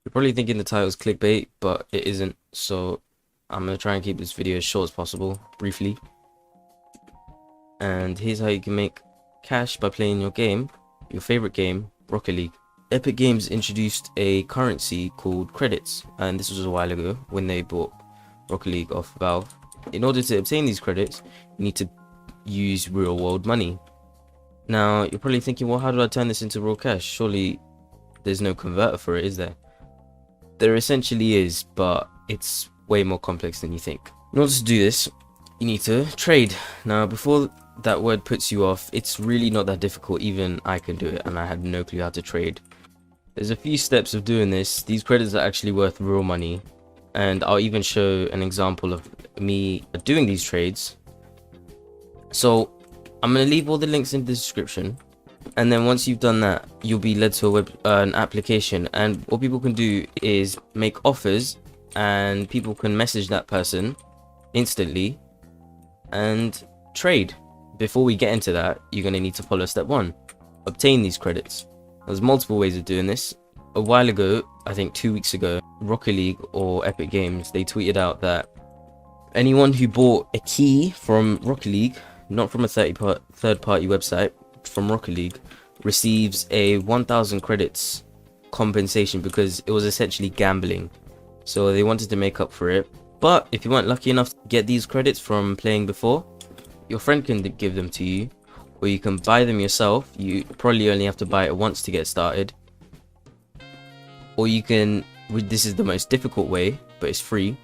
You're probably thinking the title's clickbait, but it isn't. So I'm gonna try and keep this video as short as possible, briefly. And here's how you can make cash by playing your game, your favorite game, Rocket League. Epic Games introduced a currency called credits, and this was a while ago when they bought Rocket League off Valve. In order to obtain these credits, you need to use real world money. Now, you're probably thinking, well, how do I turn this into raw cash? Surely there's no converter for it, is there? There essentially is, but it's way more complex than you think. In order to do this, you need to trade. Now, before that word puts you off, it's really not that difficult. Even I can do it, and I had no clue how to trade. There's a few steps of doing this. These credits are actually worth real money, and I'll even show an example of me doing these trades. So I'm going to leave all the links in the description, and then once you've done that, you'll be led to an application, and what people can do is make offers, and people can message that person instantly and trade. Before we get into that, you're going to need to follow step 1, obtain these credits. There's multiple ways of doing this. A while ago, I think 2 weeks ago, Rocket League or Epic Games, they tweeted out that anyone who bought a key from Rocket League, not from a third-party website, from Rocket League, receives a 1,000 credits compensation because it was essentially gambling. So they wanted to make up for it. But if you weren't lucky enough to get these credits from playing before, your friend can give them to you, or you can buy them yourself. You probably only have to buy it once to get started. Or you can, this is the most difficult way, but it's free,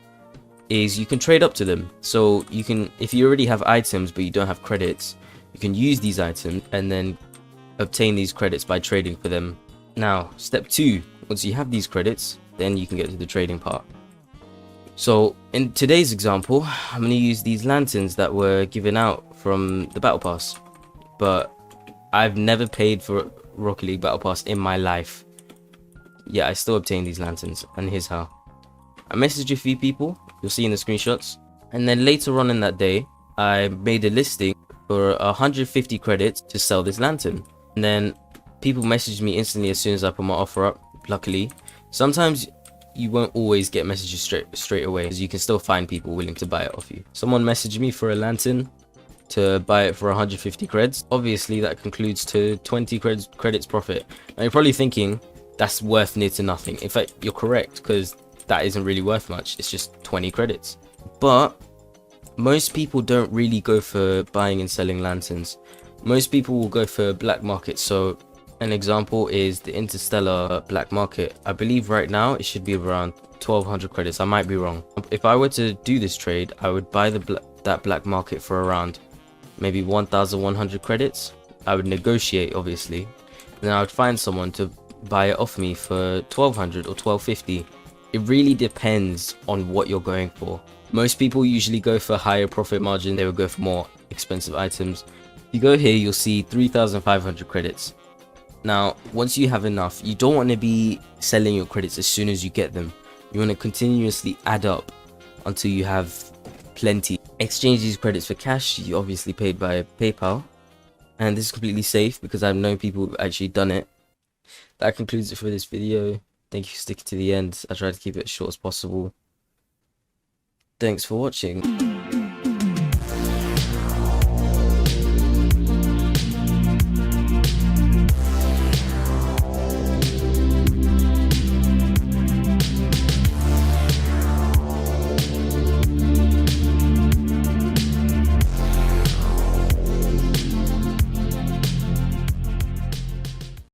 is you can trade up to them. So you can, if you already have items but you don't have credits, you can use these items and then obtain these credits by trading for them. Now, step 2, once you have these credits, then you can get to the trading part. So in today's example, I'm going to use these lanterns that were given out from the Battle Pass. But I've never paid for Rocket League Battle Pass in my life. Yeah, I still obtained these lanterns, and here's how. I messaged a few people, you'll see in the screenshots, and then later on in that day, I made a listing for 150 credits to sell this lantern. And then people messaged me instantly as soon as I put my offer up, luckily. Sometimes you won't always get messages straight away, because you can still find people willing to buy it off you. Someone messaged me for a lantern to buy it for 150 creds. Obviously that concludes to 20 credits profit. Now you're probably thinking that's worth near to nothing. In fact, you're correct, because that isn't really worth much. It's just 20 credits. But most people don't really go for buying and selling lanterns. Most people will go for black market. So an example is the Interstellar black market. I believe right now it should be around 1200 credits. I might be wrong. If I were to do this trade, I would buy that black market for around maybe 1100 credits. I would negotiate, obviously, then I would find someone to buy it off me for 1200 or 1250. It really depends on what you're going for. Most people usually go for higher profit margin. They would go for more expensive items. If you go here, you'll see 3500 credits. Now, once you have enough, you don't want to be selling your credits as soon as you get them. You want to continuously add up until you have plenty. Exchange these credits for cash. You obviously paid by PayPal, and this is completely safe because I've known people who've actually done it. That concludes it for this video. Thank you for sticking to the end. I tried to keep it as short as possible. Thanks for watching.